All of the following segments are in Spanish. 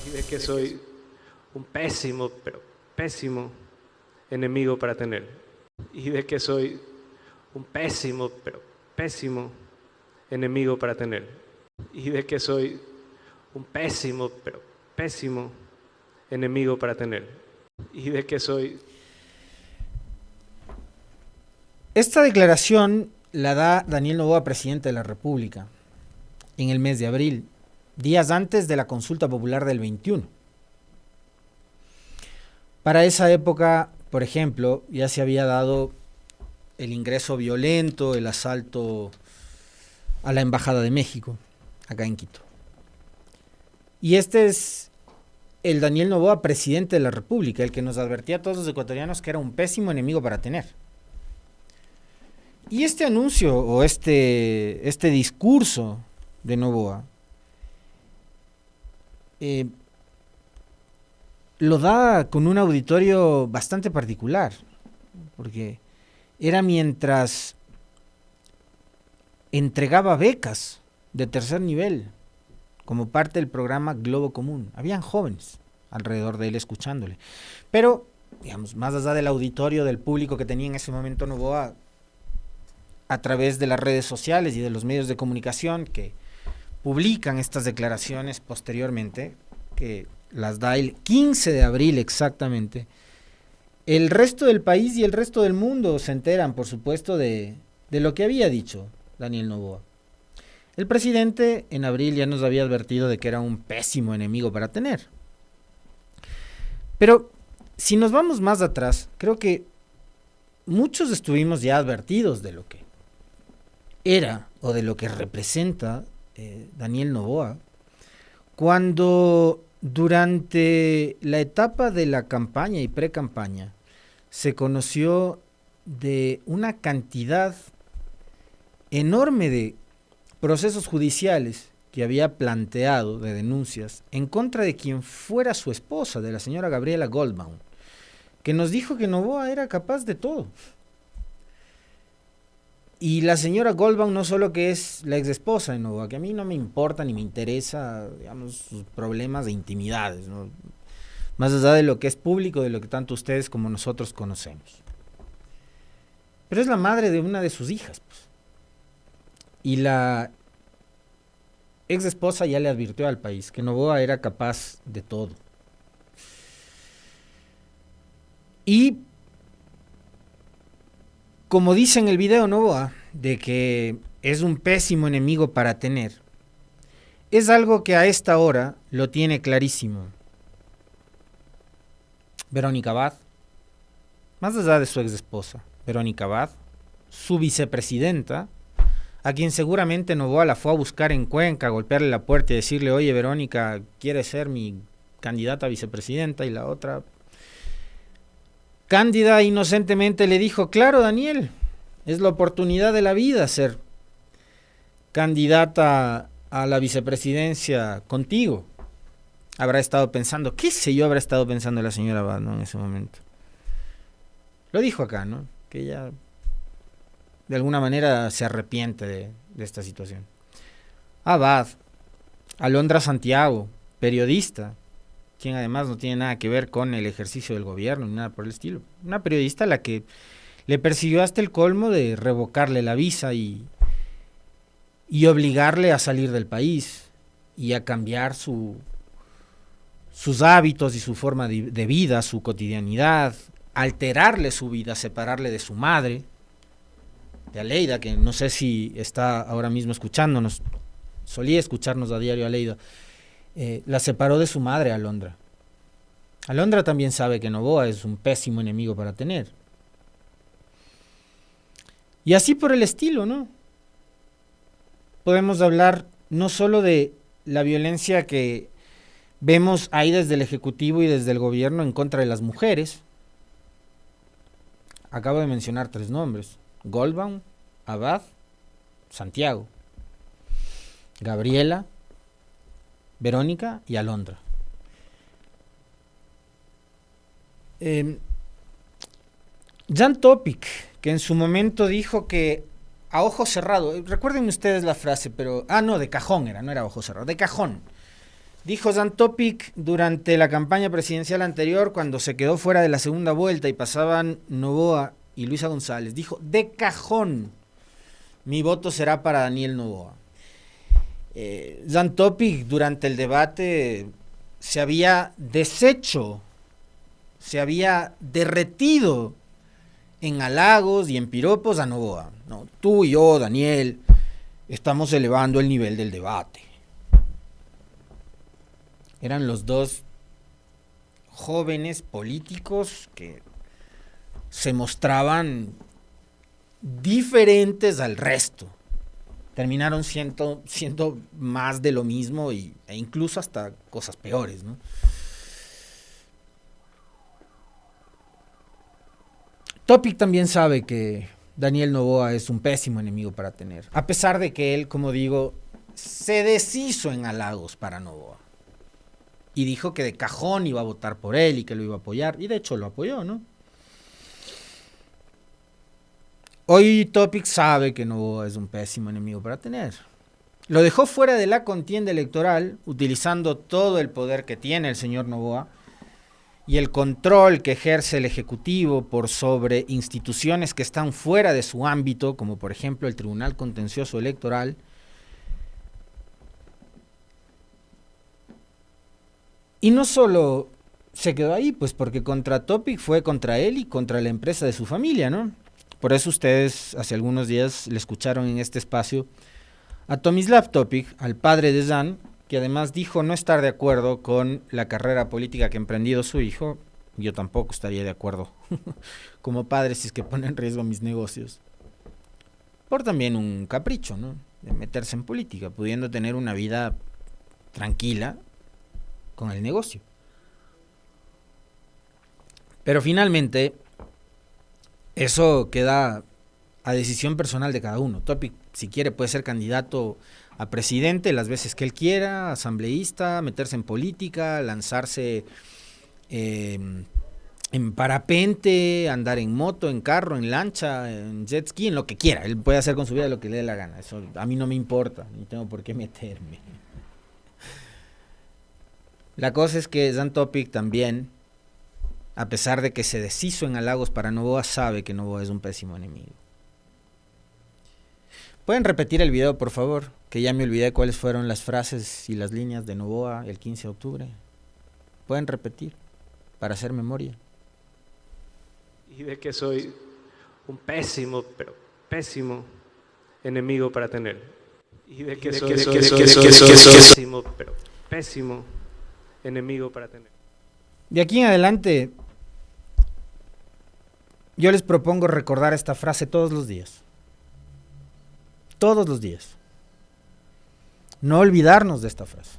y de que soy un pésimo, pero pésimo enemigo para tener. Y de que soy un pésimo, pero pésimo enemigo para tener. Y de que soy un pésimo, pero pésimo enemigo para tener. Y de que soy... Esta declaración la da Daniel Noboa, presidente de la República, en el mes de abril, días antes de la consulta popular del 21. Para esa época, por ejemplo, ya se había dado el ingreso violento, el asalto a la Embajada de México, acá en Quito. Y este es el Daniel Noboa, presidente de la República, el que nos advertía a todos los ecuatorianos que era un pésimo enemigo para tener. Y este anuncio o este discurso de Noboa lo da con un auditorio bastante particular, porque era mientras entregaba becas de tercer nivel como parte del programa Globo Común. Habían jóvenes alrededor de él escuchándole. Pero, digamos, más allá del auditorio, del público que tenía en ese momento Noboa, a través de las redes sociales y de los medios de comunicación que publican estas declaraciones posteriormente, que las da el 15 de abril exactamente, el resto del país y el resto del mundo se enteran, por supuesto, de lo que había dicho Daniel Noboa. El presidente en abril ya nos había advertido de que era un pésimo enemigo para tener. Pero si nos vamos más atrás, creo que muchos estuvimos ya advertidos de lo que era o de lo que representa Daniel Noboa cuando durante la etapa de la campaña y pre-campaña se conoció de una cantidad enorme de procesos judiciales que había planteado, de denuncias en contra de quien fuera su esposa, de la señora Gabriela Goldbaum, que nos dijo que Noboa era capaz de todo. Y la señora Goldbaum no solo que es la ex esposa de Noboa, que a mí no me importa ni me interesa, digamos, sus problemas de intimidades, ¿no? Más allá de lo que es público, de lo que tanto ustedes como nosotros conocemos. Pero es la madre de una de sus hijas, pues. Y la ex esposa ya le advirtió al país que Noboa era capaz de todo. Y como dice en el video Noboa, de que es un pésimo enemigo para tener, es algo que a esta hora lo tiene clarísimo Verónica Abad, más allá de su ex esposa, Verónica Abad, su vicepresidenta, a quien seguramente Noboa la fue a buscar en Cuenca, a golpearle la puerta y decirle, oye Verónica, ¿quieres ser mi candidata a vicepresidenta? Y la otra Cándida inocentemente le dijo, claro Daniel, es la oportunidad de la vida ser candidata a la vicepresidencia contigo. Habrá estado pensando, qué sé yo, habrá estado pensando la señora Abad, ¿no? En ese momento. Lo dijo acá, ¿no? Que ella de alguna manera se arrepiente de esta situación. Abad, Alondra Santiago, periodista, quien además no tiene nada que ver con el ejercicio del gobierno ni nada por el estilo. Una periodista a la que le persiguió hasta el colmo de revocarle la visa y obligarle a salir del país y a cambiar sus hábitos y su forma de vida, su cotidianidad, alterarle su vida, separarle de su madre, de Aleida, que no sé si está ahora mismo escuchándonos, solía escucharnos a diario Aleida. La separó de su madre, Alondra. Alondra también sabe que Noboa es un pésimo enemigo para tener. Y así por el estilo, ¿no? Podemos hablar no solo de la violencia que vemos ahí desde el Ejecutivo y desde el gobierno en contra de las mujeres. Acabo de mencionar 3 nombres: Goldbaum, Abad, Santiago, Gabriela, Verónica y Alondra. Jan Topic, que en su momento dijo que a ojo cerrado, recuerden ustedes la frase, pero, no, de cajón era, no era ojo cerrado, de cajón, Dijo Jan Topic durante la campaña presidencial anterior, cuando se quedó fuera de la segunda vuelta y pasaban Noboa y Luisa González, dijo, de cajón, mi voto será para Daniel Noboa. Jan Topic durante el debate se había deshecho, se había derretido en halagos y en piropos a Noboa, ¿no? Tú y yo, Daniel, estamos elevando el nivel del debate. Eran los dos jóvenes políticos que se mostraban diferentes al resto. Terminaron siendo más de lo mismo e incluso hasta cosas peores, ¿no? Topic también sabe que Daniel Noboa es un pésimo enemigo para tener, a pesar de que él, como digo, se deshizo en halagos para Noboa. Y dijo que de cajón iba a votar por él y que lo iba a apoyar. Y de hecho lo apoyó, ¿no? Hoy Topic sabe que Noboa es un pésimo enemigo para tener. Lo dejó fuera de la contienda electoral, utilizando todo el poder que tiene el señor Noboa y el control que ejerce el Ejecutivo por sobre instituciones que están fuera de su ámbito, como por ejemplo el Tribunal Contencioso Electoral. Y no solo se quedó ahí, pues porque contra Topic fue contra él y contra la empresa de su familia, ¿no? Por eso ustedes hace algunos días le escucharon en este espacio a Tomislav Topic, al padre de Jan, que además dijo no estar de acuerdo con la carrera política que ha emprendido su hijo. Yo tampoco estaría de acuerdo como padre si es que pone en riesgo mis negocios. Por también un capricho, ¿no? De meterse en política, pudiendo tener una vida tranquila con el negocio. Pero finalmente eso queda a decisión personal de cada uno. Topic, si quiere, puede ser candidato a presidente las veces que él quiera, asambleísta, meterse en política, lanzarse en parapente, andar en moto, en carro, en lancha, en jet ski, en lo que quiera. Él puede hacer con su vida lo que le dé la gana. Eso a mí no me importa, ni tengo por qué meterme. La cosa es que Jan Topic también, a pesar de que se deshizo en halagos para Noboa, sabe que Noboa es un pésimo enemigo. ¿Pueden repetir el video, por favor? Que ya me olvidé cuáles fueron las frases y las líneas de Noboa el 15 de octubre. ¿Pueden repetir? Para hacer memoria. Y de que soy un pésimo, pero pésimo enemigo para tener. Y de que soy pésimo, pero pésimo enemigo para tener. De aquí en adelante, yo les propongo recordar esta frase todos los días. Todos los días. No olvidarnos de esta frase.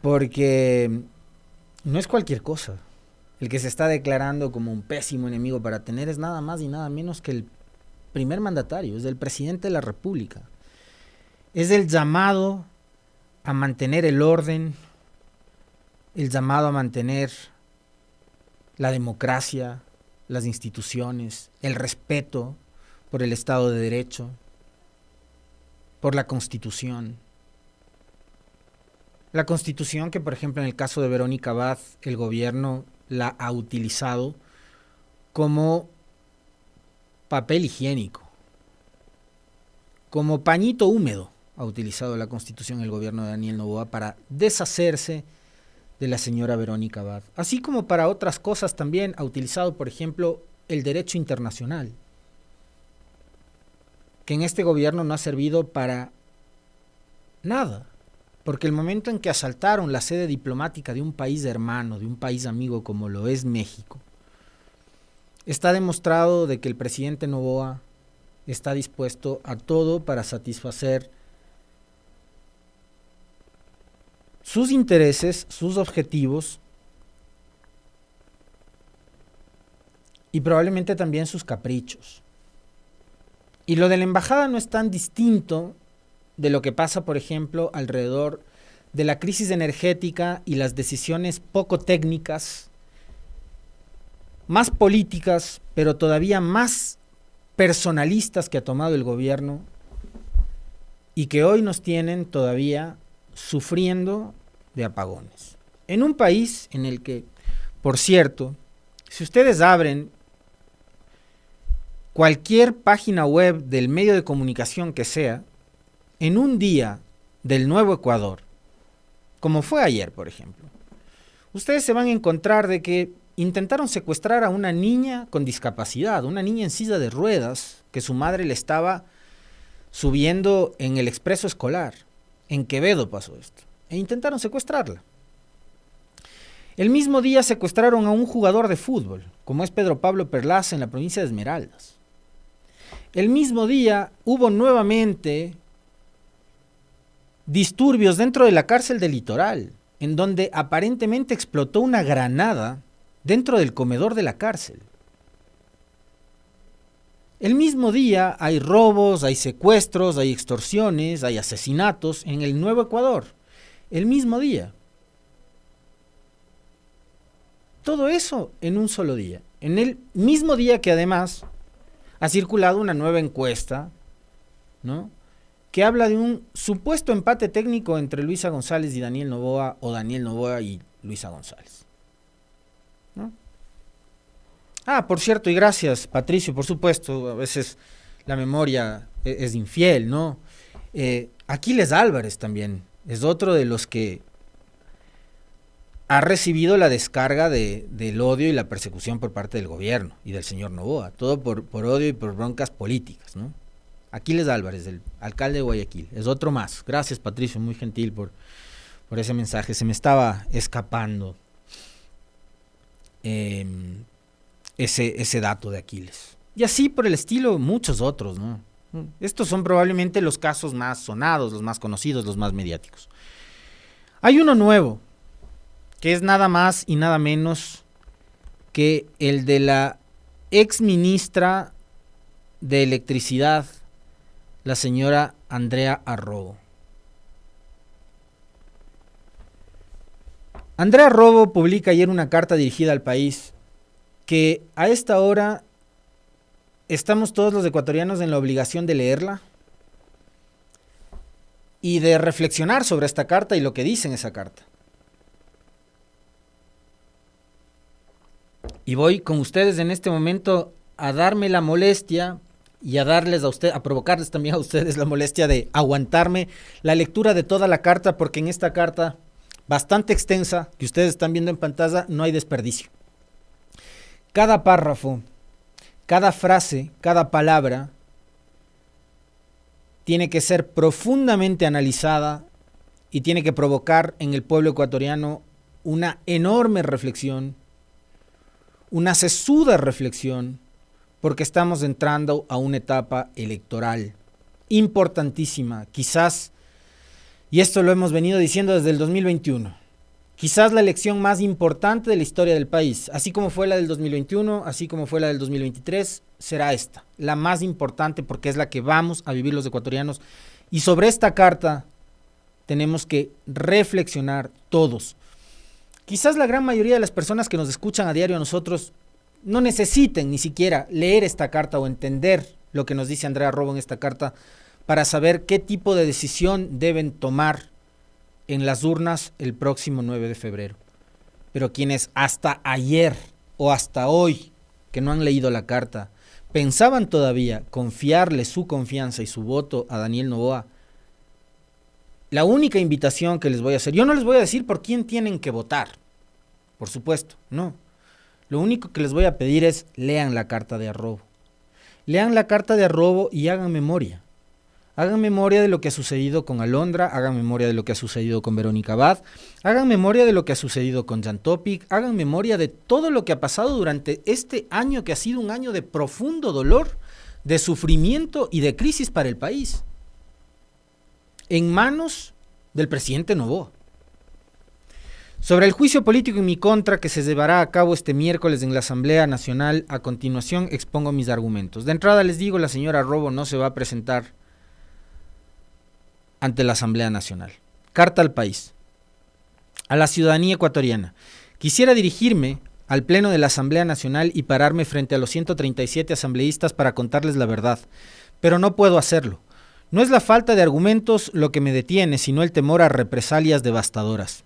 Porque no es cualquier cosa. El que se está declarando como un pésimo enemigo para tener es nada más y nada menos que el primer mandatario, es el presidente de la República. Es el llamado a mantener el orden, el llamado a mantener la democracia, las instituciones, el respeto por el Estado de Derecho, por la Constitución. La Constitución que, por ejemplo, en el caso de Verónica Abad, el gobierno la ha utilizado como papel higiénico, como pañito húmedo ha utilizado la Constitución el gobierno de Daniel Noboa para deshacerse de la señora Verónica Abad, así como para otras cosas también ha utilizado, por ejemplo, el derecho internacional, que en este gobierno no ha servido para nada, porque el momento en que asaltaron la sede diplomática de un país hermano, de un país amigo como lo es México, está demostrado de que el presidente Noboa está dispuesto a todo para satisfacer sus intereses, sus objetivos y probablemente también sus caprichos. Y lo de la embajada no es tan distinto de lo que pasa, por ejemplo, alrededor de la crisis energética y las decisiones poco técnicas, más políticas, pero todavía más personalistas que ha tomado el gobierno y que hoy nos tienen todavía sufriendo de apagones. En un país en el que, por cierto, si ustedes abren cualquier página web del medio de comunicación que sea, en un día del Nuevo Ecuador, como fue ayer, por ejemplo, ustedes se van a encontrar de que intentaron secuestrar a una niña con discapacidad, una niña en silla de ruedas, que su madre le estaba subiendo en el expreso escolar. En Quevedo pasó esto. E intentaron secuestrarla. El mismo día secuestraron a un jugador de fútbol, como es Pedro Pablo Perlaza, en la provincia de Esmeraldas. El mismo día hubo nuevamente disturbios dentro de la cárcel del Litoral, en donde aparentemente explotó una granada dentro del comedor de la cárcel. El mismo día hay robos, hay secuestros, hay extorsiones, hay asesinatos en el Nuevo Ecuador. El mismo día. Todo eso en un solo día. En el mismo día que además ha circulado una nueva encuesta, ¿no?, que habla de un supuesto empate técnico entre Luisa González y Daniel Noboa, o Daniel Noboa y Luisa González, ¿no? Ah, por cierto, y gracias, Patricio, por supuesto, a veces la memoria es infiel, ¿no? Aquiles Álvarez también es otro de los que ha recibido la descarga del odio y la persecución por parte del gobierno y del señor Noboa, todo por odio y por broncas políticas, ¿no? Aquiles Álvarez, el alcalde de Guayaquil, es otro más. Gracias, Patricio, muy gentil por ese mensaje, se me estaba escapando ese dato de Aquiles. Y así por el estilo, muchos otros, ¿no? Estos son probablemente los casos más sonados, los más conocidos, los más mediáticos. Hay uno nuevo, que es nada más y nada menos que el de la ex ministra de Electricidad, la señora Andrea Arrobo. Andrea Arrobo publica ayer una carta dirigida al país que a esta hora estamos todos los ecuatorianos en la obligación de leerla y de reflexionar sobre esta carta y lo que dice en esa carta. Y voy con ustedes en este momento a darme la molestia y a darles a provocarles también a ustedes la molestia de aguantarme la lectura de toda la carta, porque en esta carta, bastante extensa, que ustedes están viendo en pantalla, no hay desperdicio. Cada párrafo, cada frase, cada palabra tiene que ser profundamente analizada y tiene que provocar en el pueblo ecuatoriano una enorme reflexión, una sesuda reflexión, porque estamos entrando a una etapa electoral importantísima, quizás, y esto lo hemos venido diciendo desde el 2021, quizás la elección más importante de la historia del país, así como fue la del 2021, así como fue la del 2023, será esta, la más importante porque es la que vamos a vivir los ecuatorianos, y sobre esta carta tenemos que reflexionar todos. Quizás la gran mayoría de las personas que nos escuchan a diario a nosotros no necesiten ni siquiera leer esta carta o entender lo que nos dice Andrea Arrobo en esta carta para saber qué tipo de decisión deben tomar en las urnas el próximo 9 de febrero. Pero quienes hasta ayer o hasta hoy, que no han leído la carta, pensaban todavía confiarle su confianza y su voto a Daniel Noboa, la única invitación que les voy a hacer, yo no les voy a decir por quién tienen que votar, por supuesto, no. Lo único que les voy a pedir es lean la carta de Arrobo. Lean la carta de Arrobo y hagan memoria. Hagan memoria de lo que ha sucedido con Alondra, hagan memoria de lo que ha sucedido con Verónica Abad, hagan memoria de lo que ha sucedido con Jan Topic, hagan memoria de todo lo que ha pasado durante este año que ha sido un año de profundo dolor, de sufrimiento y de crisis para el país. En manos del presidente Noboa. Sobre el juicio político en mi contra que se llevará a cabo este miércoles en la Asamblea Nacional, a continuación expongo mis argumentos. De entrada les digo, la señora Arrobo no se va a presentar ante la Asamblea Nacional. Carta al país, a la ciudadanía ecuatoriana. Quisiera dirigirme al Pleno de la Asamblea Nacional y pararme frente a los 137 asambleístas para contarles la verdad, pero no puedo hacerlo. No es la falta de argumentos lo que me detiene, sino el temor a represalias devastadoras.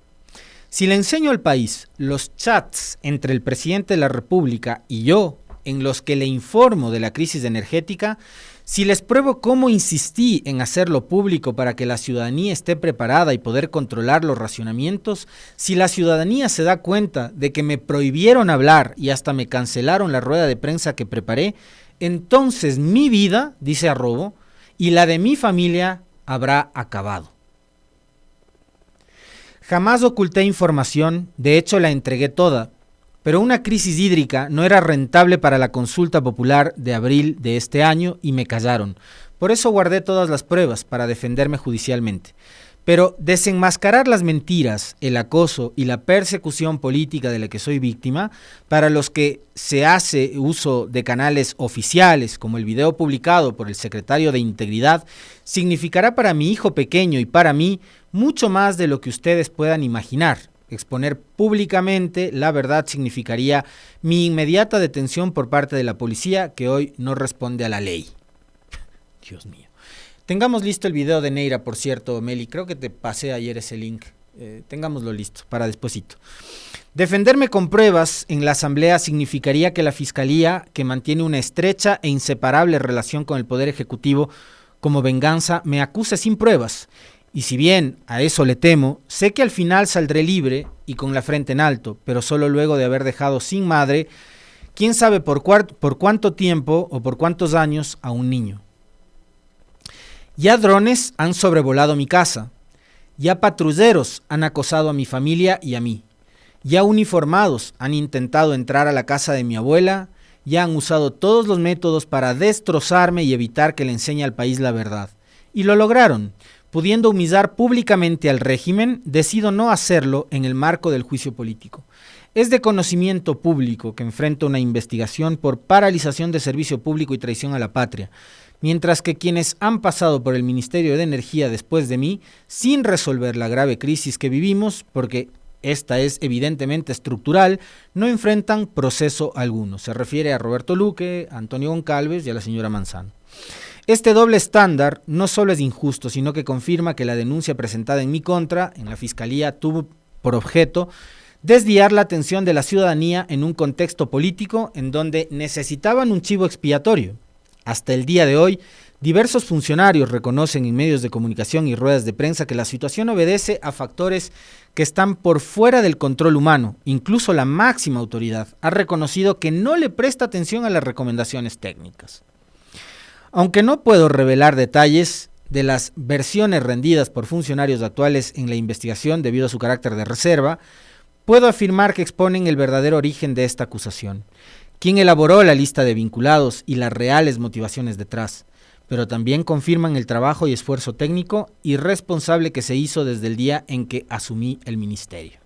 Si le enseño al país los chats entre el presidente de la República y yo, en los que le informo de la crisis energética, si les pruebo cómo insistí en hacerlo público para que la ciudadanía esté preparada y poder controlar los racionamientos, si la ciudadanía se da cuenta de que me prohibieron hablar y hasta me cancelaron la rueda de prensa que preparé, entonces mi vida, dice Arrobo, y la de mi familia habrá acabado. Jamás oculté información, de hecho la entregué toda, pero una crisis hídrica no era rentable para la consulta popular de abril de este año y me callaron. Por eso guardé todas las pruebas para defenderme judicialmente. Pero desenmascarar las mentiras, el acoso y la persecución política de la que soy víctima, para los que se hace uso de canales oficiales, como el video publicado por el secretario de Integridad, significará para mi hijo pequeño y para mí mucho más de lo que ustedes puedan imaginar. Exponer públicamente la verdad significaría mi inmediata detención por parte de la policía, que hoy no responde a la ley. Dios mío. Tengamos listo el video de Neira, por cierto, Meli. Creo que te pasé ayer ese link. Tengámoslo listo para despuesito. Defenderme con pruebas en la asamblea significaría que la fiscalía, que mantiene una estrecha e inseparable relación con el Poder Ejecutivo, como venganza, me acuse sin pruebas. Y si bien a eso le temo, sé que al final saldré libre y con la frente en alto, pero solo luego de haber dejado sin madre, quién sabe por cuánto tiempo o por cuántos años, a un niño. Ya drones han sobrevolado mi casa, ya patrulleros han acosado a mi familia y a mí, ya uniformados han intentado entrar a la casa de mi abuela, ya han usado todos los métodos para destrozarme y evitar que le enseñe al país la verdad. Y lo lograron. Pudiendo humillar públicamente al régimen, decido no hacerlo en el marco del juicio político. Es de conocimiento público que enfrento una investigación por paralización de servicio público y traición a la patria, mientras que quienes han pasado por el Ministerio de Energía después de mí, sin resolver la grave crisis que vivimos, porque esta es evidentemente estructural, no enfrentan proceso alguno. Se refiere a Roberto Luque, a Antonio Goncalves y a la señora Manzano. Este doble estándar no solo es injusto, sino que confirma que la denuncia presentada en mi contra en la Fiscalía tuvo por objeto desviar la atención de la ciudadanía en un contexto político en donde necesitaban un chivo expiatorio. Hasta el día de hoy, diversos funcionarios reconocen en medios de comunicación y ruedas de prensa que la situación obedece a factores que están por fuera del control humano. Incluso la máxima autoridad ha reconocido que no le presta atención a las recomendaciones técnicas. Aunque no puedo revelar detalles de las versiones rendidas por funcionarios actuales en la investigación debido a su carácter de reserva, puedo afirmar que exponen el verdadero origen de esta acusación, quién elaboró la lista de vinculados y las reales motivaciones detrás, pero también confirman el trabajo y esfuerzo técnico y responsable que se hizo desde el día en que asumí el ministerio.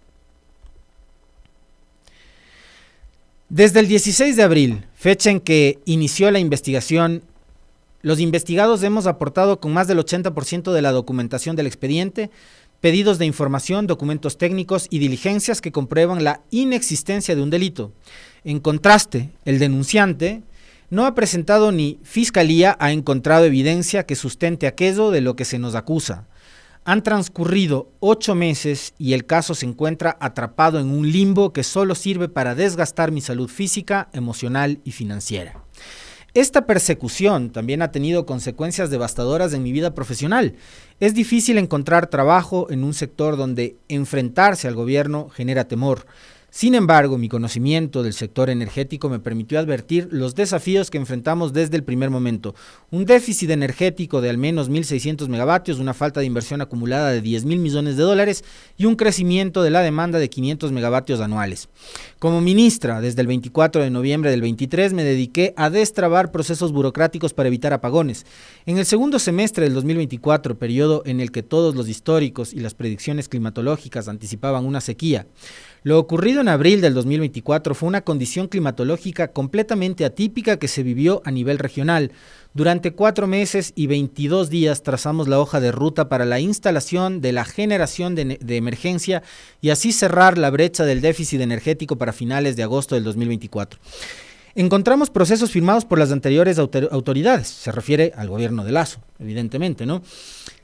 Desde el 16 de abril, fecha en que inició la investigación, los investigados hemos aportado con más del 80% de la documentación del expediente, pedidos de información, documentos técnicos y diligencias que comprueban la inexistencia de un delito. En contraste, el denunciante no ha presentado ni fiscalía ha encontrado evidencia que sustente aquello de lo que se nos acusa. Han transcurrido 8 meses y el caso se encuentra atrapado en un limbo que solo sirve para desgastar mi salud física, emocional y financiera. Esta persecución también ha tenido consecuencias devastadoras en mi vida profesional. Es difícil encontrar trabajo en un sector donde enfrentarse al gobierno genera temor. Sin embargo, mi conocimiento del sector energético me permitió advertir los desafíos que enfrentamos desde el primer momento. Un déficit energético de al menos 1.600 megavatios, una falta de inversión acumulada de 10.000 millones de dólares y un crecimiento de la demanda de 500 megavatios anuales. Como ministra, desde el 24 de noviembre del 23 me dediqué a destrabar procesos burocráticos para evitar apagones. En el segundo semestre del 2024, periodo en el que todos los históricos y las predicciones climatológicas anticipaban una sequía, lo ocurrido en abril del 2024 fue una condición climatológica completamente atípica que se vivió a nivel regional. Durante 4 meses y 22 días trazamos la hoja de ruta para la instalación de la generación de emergencia y así cerrar la brecha del déficit energético para finales de agosto del 2024. Encontramos procesos firmados por las anteriores autoridades, se refiere al gobierno de Lasso, evidentemente, ¿no?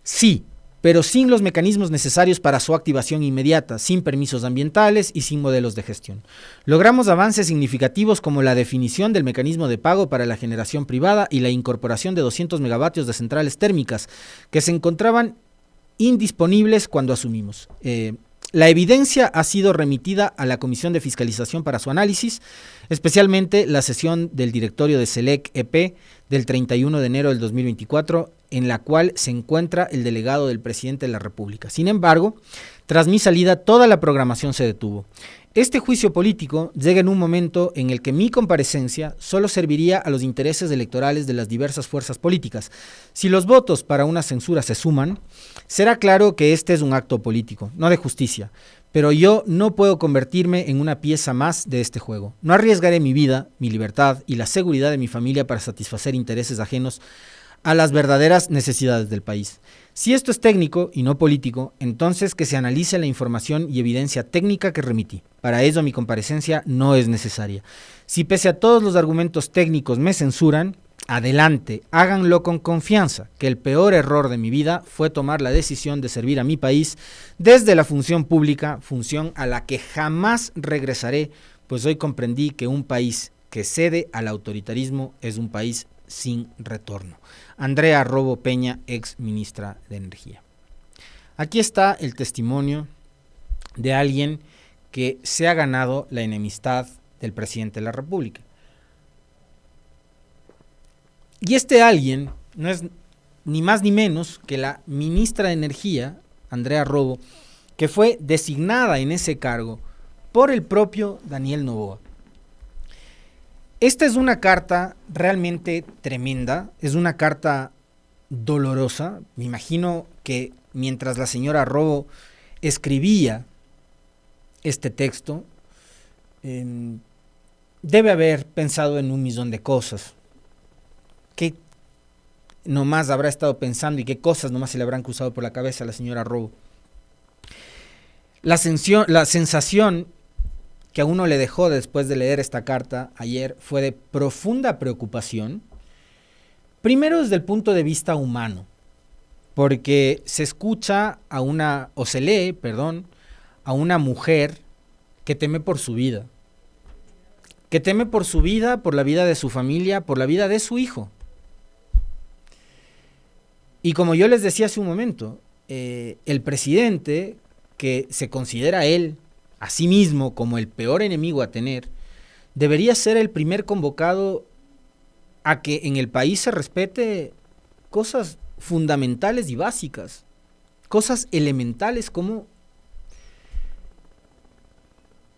Sí, pero sin los mecanismos necesarios para su activación inmediata, sin permisos ambientales y sin modelos de gestión. Logramos avances significativos como la definición del mecanismo de pago para la generación privada y la incorporación de 200 megavatios de centrales térmicas que se encontraban indisponibles cuando asumimos. La evidencia ha sido remitida a la Comisión de Fiscalización para su análisis, especialmente la sesión del directorio de SELEC EP del 31 de enero del 2024, en la cual se encuentra el delegado del presidente de la República. Sin embargo, tras mi salida, toda la programación se detuvo. Este juicio político llega en un momento en el que mi comparecencia solo serviría a los intereses electorales de las diversas fuerzas políticas. Si los votos para una censura se suman, será claro que este es un acto político, no de justicia. Pero yo no puedo convertirme en una pieza más de este juego. No arriesgaré mi vida, mi libertad y la seguridad de mi familia para satisfacer intereses ajenos a las verdaderas necesidades del país. Si esto es técnico y no político, entonces que se analice la información y evidencia técnica que remití. Para ello mi comparecencia no es necesaria. Si pese a todos los argumentos técnicos me censuran, adelante, háganlo con confianza, que el peor error de mi vida fue tomar la decisión de servir a mi país desde la función pública, función a la que jamás regresaré, pues hoy comprendí que un país que cede al autoritarismo es un país sin retorno. Andrea Robo Peña, ex ministra de Energía. Aquí está el testimonio de alguien que se ha ganado la enemistad del presidente de la República. Y este alguien no es ni más ni menos que la ministra de Energía, Andrea Robo, que fue designada en ese cargo por el propio Daniel Noboa. Esta es una carta realmente tremenda, es una carta dolorosa. Me imagino que mientras la señora Robo escribía este texto, debe haber pensado en 1.000.000 de cosas. ¿Qué nomás habrá estado pensando y qué cosas nomás se le habrán cruzado por la cabeza a la señora Robo? La sensación que a uno le dejó después de leer esta carta ayer fue de profunda preocupación. Primero desde el punto de vista humano, porque se escucha a una, o se lee, perdón, a una mujer que teme por su vida. Que teme por su vida, por la vida de su familia, por la vida de su hijo. Y como yo les decía hace un momento, el presidente, que se considera él a sí mismo como el peor enemigo a tener, debería ser el primer convocado a que en el país se respete cosas fundamentales y básicas, cosas elementales como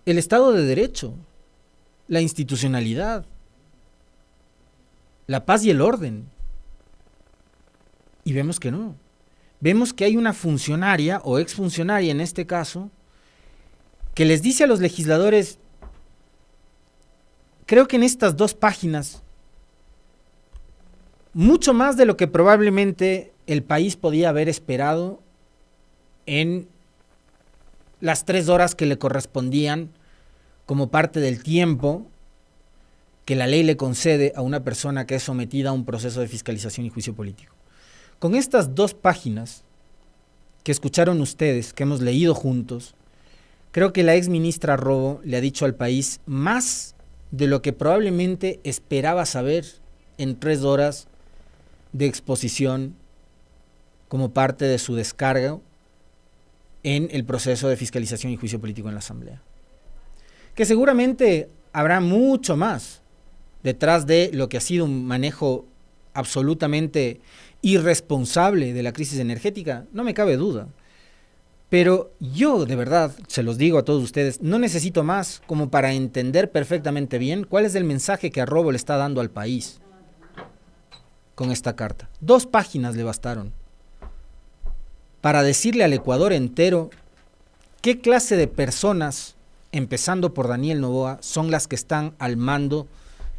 el Estado de Derecho, la institucionalidad, la paz y el orden. Y vemos que no. Vemos que hay una funcionaria o exfuncionaria en este caso que les dice a los legisladores, creo que en estas 2 páginas, mucho más de lo que probablemente el país podía haber esperado en las 3 horas que le correspondían como parte del tiempo que la ley le concede a una persona que es sometida a un proceso de fiscalización y juicio político. Con estas 2 páginas que escucharon ustedes, que hemos leído juntos, creo que la ex ministra Robo le ha dicho al país más de lo que probablemente esperaba saber en 3 horas de exposición como parte de su descargo en el proceso de fiscalización y juicio político en la Asamblea. Que seguramente habrá mucho más detrás de lo que ha sido un manejo absolutamente irresponsable de la crisis energética, no me cabe duda. Pero yo, de verdad, se los digo a todos ustedes, no necesito más como para entender perfectamente bien cuál es el mensaje que a Robo le está dando al país con esta carta. 2 páginas le bastaron para decirle al Ecuador entero qué clase de personas, empezando por Daniel Noboa, son las que están al mando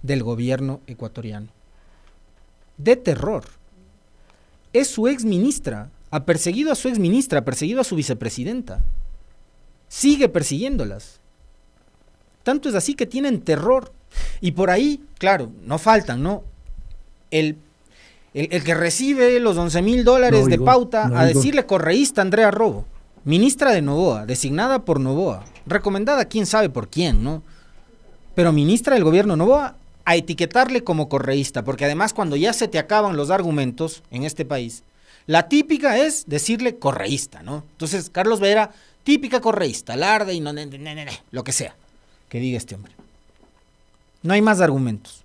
del gobierno ecuatoriano. De terror. Es su exministra. Ha perseguido a su exministra, ha perseguido a su vicepresidenta. Sigue persiguiéndolas. Tanto es así que tienen terror. Y por ahí, claro, no faltan, ¿no? El que recibe los $11,000 de pauta a decirle correísta a Andrea Robo, ministra de Noboa, designada por Noboa, recomendada quién sabe por quién, ¿no? Pero ministra del gobierno Noboa, a etiquetarle como correísta, porque además cuando ya se te acaban los argumentos en este país, la típica es decirle correísta, ¿no? Entonces, Carlos Vera, típica correísta, alarde y lo que sea que diga este hombre. No hay más argumentos.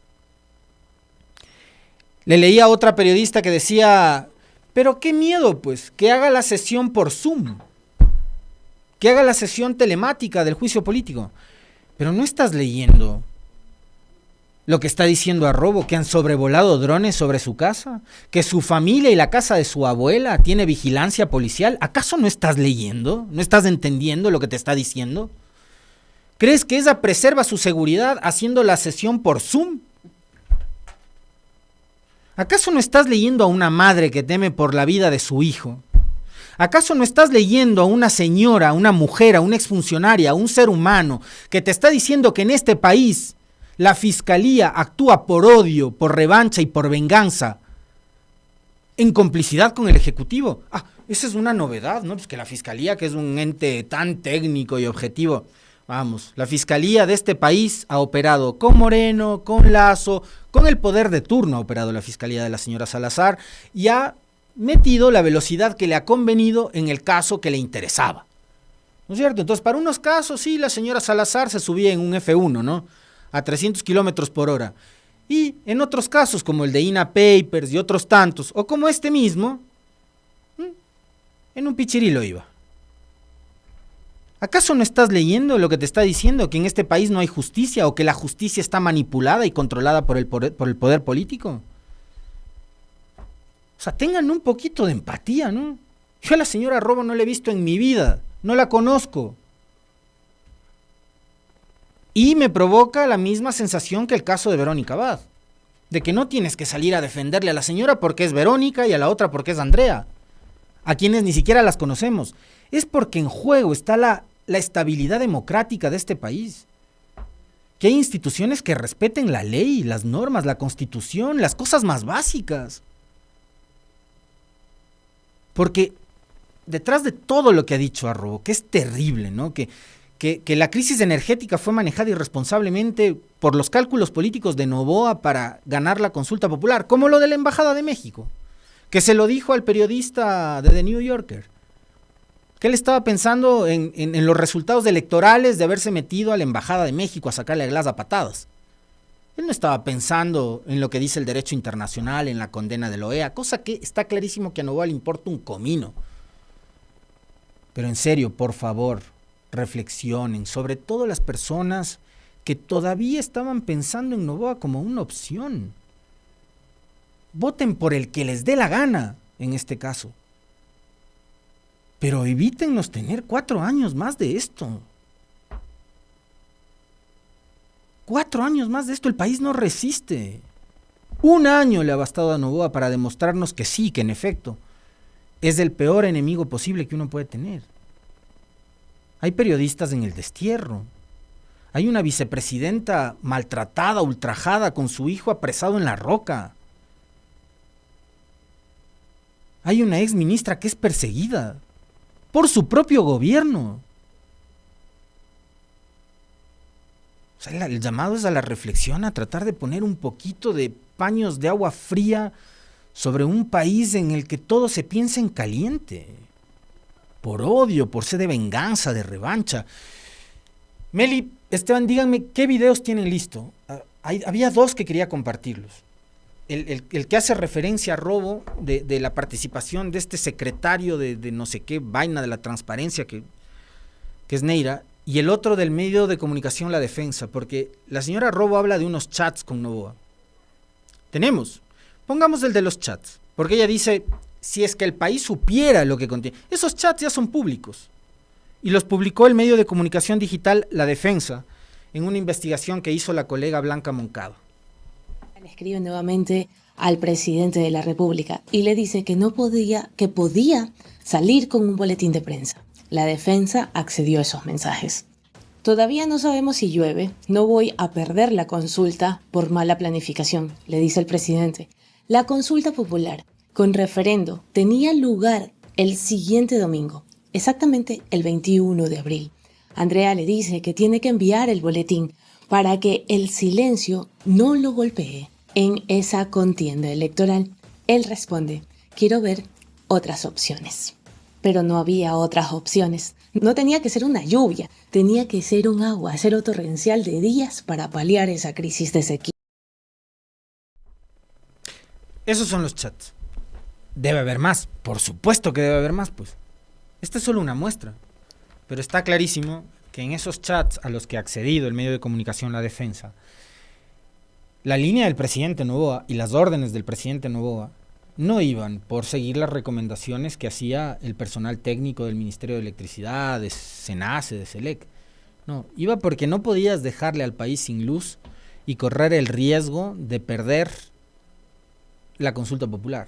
Le leía a otra periodista que decía, pero qué miedo, pues, que haga la sesión por Zoom, que haga la sesión telemática del juicio político. Pero no estás leyendo lo que está diciendo a Robo, que han sobrevolado drones sobre su casa, que su familia y la casa de su abuela tiene vigilancia policial. ¿Acaso no estás leyendo? ¿No estás entendiendo lo que te está diciendo? ¿Crees que ella preserva su seguridad haciendo la sesión por Zoom? ¿Acaso no estás leyendo a una madre que teme por la vida de su hijo? ¿Acaso no estás leyendo a una señora, a una mujer, a una exfuncionaria, a un ser humano que te está diciendo que en este país la fiscalía actúa por odio, por revancha y por venganza en complicidad con el Ejecutivo? Esa es una novedad, ¿no? Pues que la fiscalía, que es un ente tan técnico y objetivo, vamos, la fiscalía de este país ha operado con Moreno, con Lasso, con el poder de turno ha operado la fiscalía de la señora Salazar y ha metido la velocidad que le ha convenido en el caso que le interesaba. ¿No es cierto? Entonces, para unos casos, sí, la señora Salazar se subía en un F1, ¿no? A 300 kilómetros por hora. Y en otros casos, como el de INA Papers y otros tantos, o como este mismo, en un pichirilo iba. ¿Acaso no estás leyendo lo que te está diciendo, que en este país no hay justicia o que la justicia está manipulada y controlada por el poder político? O sea, tengan un poquito de empatía, ¿no? Yo a la señora Robo no la he visto en mi vida, no la conozco. Y me provoca la misma sensación que el caso de Verónica Abad, de que no tienes que salir a defenderle a la señora porque es Verónica y a la otra porque es Andrea, a quienes ni siquiera las conocemos. Es porque en juego está la estabilidad democrática de este país. Que hay instituciones que respeten la ley, las normas, la Constitución, las cosas más básicas. Porque detrás de todo lo que ha dicho Arrobo, que es terrible, ¿no? Que la crisis energética fue manejada irresponsablemente por los cálculos políticos de Noboa para ganar la consulta popular, como lo de la Embajada de México, que se lo dijo al periodista de The New Yorker, que él estaba pensando en los resultados electorales de haberse metido a la Embajada de México a sacarle a Glass a patadas. Él no estaba pensando en lo que dice el derecho internacional, en la condena de la OEA, cosa que está clarísimo que a Noboa le importa un comino. Pero en serio, por favor, reflexionen, sobre todo las personas que todavía estaban pensando en Noboa como una opción. Voten por el que les dé la gana en este caso. Pero evítennos tener 4 años más de esto. 4 años más de esto, el país no resiste. 1 año le ha bastado a Noboa para demostrarnos que sí, que en efecto, es el peor enemigo posible que uno puede tener. Hay periodistas en el destierro. Hay una vicepresidenta maltratada, ultrajada, con su hijo apresado en La Roca. Hay una ex ministra que es perseguida por su propio gobierno. O sea, el llamado es a la reflexión, a tratar de poner un poquito de paños de agua fría sobre un país en el que todo se piensa en caliente, por odio, por sed de venganza, de revancha. Meli, Esteban, díganme, ¿qué videos tienen listo? Había 2 que quería compartirlos. El que hace referencia a Robo de la participación de este secretario de no sé qué vaina de la transparencia que es Neira, y el otro del medio de comunicación La Defensa, porque la señora Robo habla de unos chats con Noboa. Pongamos el de los chats, porque ella dice, si es que el país supiera lo que contiene. Esos chats ya son públicos, y los publicó el medio de comunicación digital La Defensa, en una investigación que hizo la colega Blanca Moncada. Le escribe nuevamente al presidente de la República y le dice que podía salir con un boletín de prensa. La Defensa accedió a esos mensajes. Todavía no sabemos si llueve. No voy a perder la consulta por mala planificación, le dice el presidente. La consulta popular, con referendo, tenía lugar el siguiente domingo, exactamente el 21 de abril. Andrea le dice que tiene que enviar el boletín para que el silencio no lo golpee en esa contienda electoral. Él responde, quiero ver otras opciones. Pero no había otras opciones. No tenía que ser una lluvia, tenía que ser un aguacero torrencial de días para paliar esa crisis de sequía. Esos son los chats. Debe haber más, por supuesto que debe haber más, pues. Esta es solo una muestra, pero está clarísimo que en esos chats a los que ha accedido el medio de comunicación La Defensa, la línea del presidente Noboa y las órdenes del presidente Noboa no iban por seguir las recomendaciones que hacía el personal técnico del Ministerio de Electricidad, de SENACE, de SELEC. No, iba porque no podías dejarle al país sin luz y correr el riesgo de perder la consulta popular.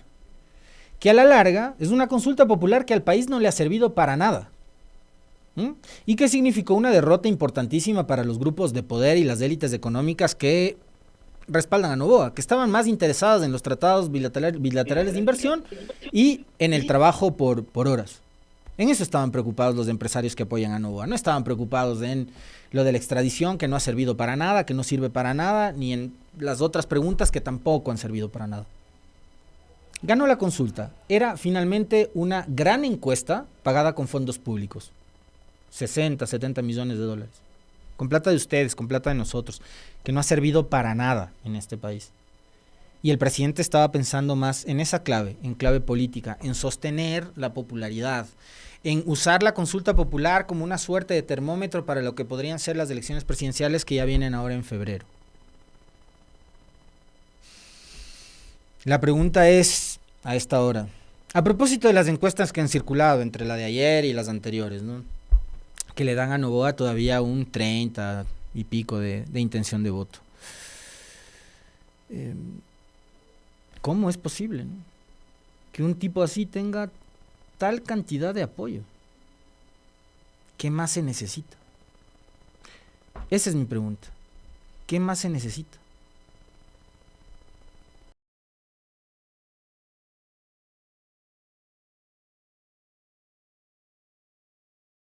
Que a la larga es una consulta popular que al país no le ha servido para nada. Y que significó una derrota importantísima para los grupos de poder y las élites económicas que respaldan a Noboa, que estaban más interesadas en los tratados bilaterales de inversión y en el trabajo por horas. En eso estaban preocupados los empresarios que apoyan a Noboa. No estaban preocupados en lo de la extradición, que no ha servido para nada, que no sirve para nada, ni en las otras preguntas que tampoco han servido para nada. Ganó la consulta. Era finalmente una gran encuesta pagada con fondos públicos. 60, 70 millones de dólares. Con plata de ustedes, con plata de nosotros, que no ha servido para nada en este país. Y el presidente estaba pensando más en esa clave, en clave política, en sostener la popularidad, en usar la consulta popular como una suerte de termómetro para lo que podrían ser las elecciones presidenciales que ya vienen ahora en febrero. La pregunta es, a esta hora, a propósito de las encuestas que han circulado entre la de ayer y las anteriores, ¿no?, que le dan a Noboa todavía un 30 y pico de intención de voto. ¿Cómo es posible, ¿no?, que un tipo así tenga tal cantidad de apoyo? ¿Qué más se necesita? Esa es mi pregunta. ¿Qué más se necesita?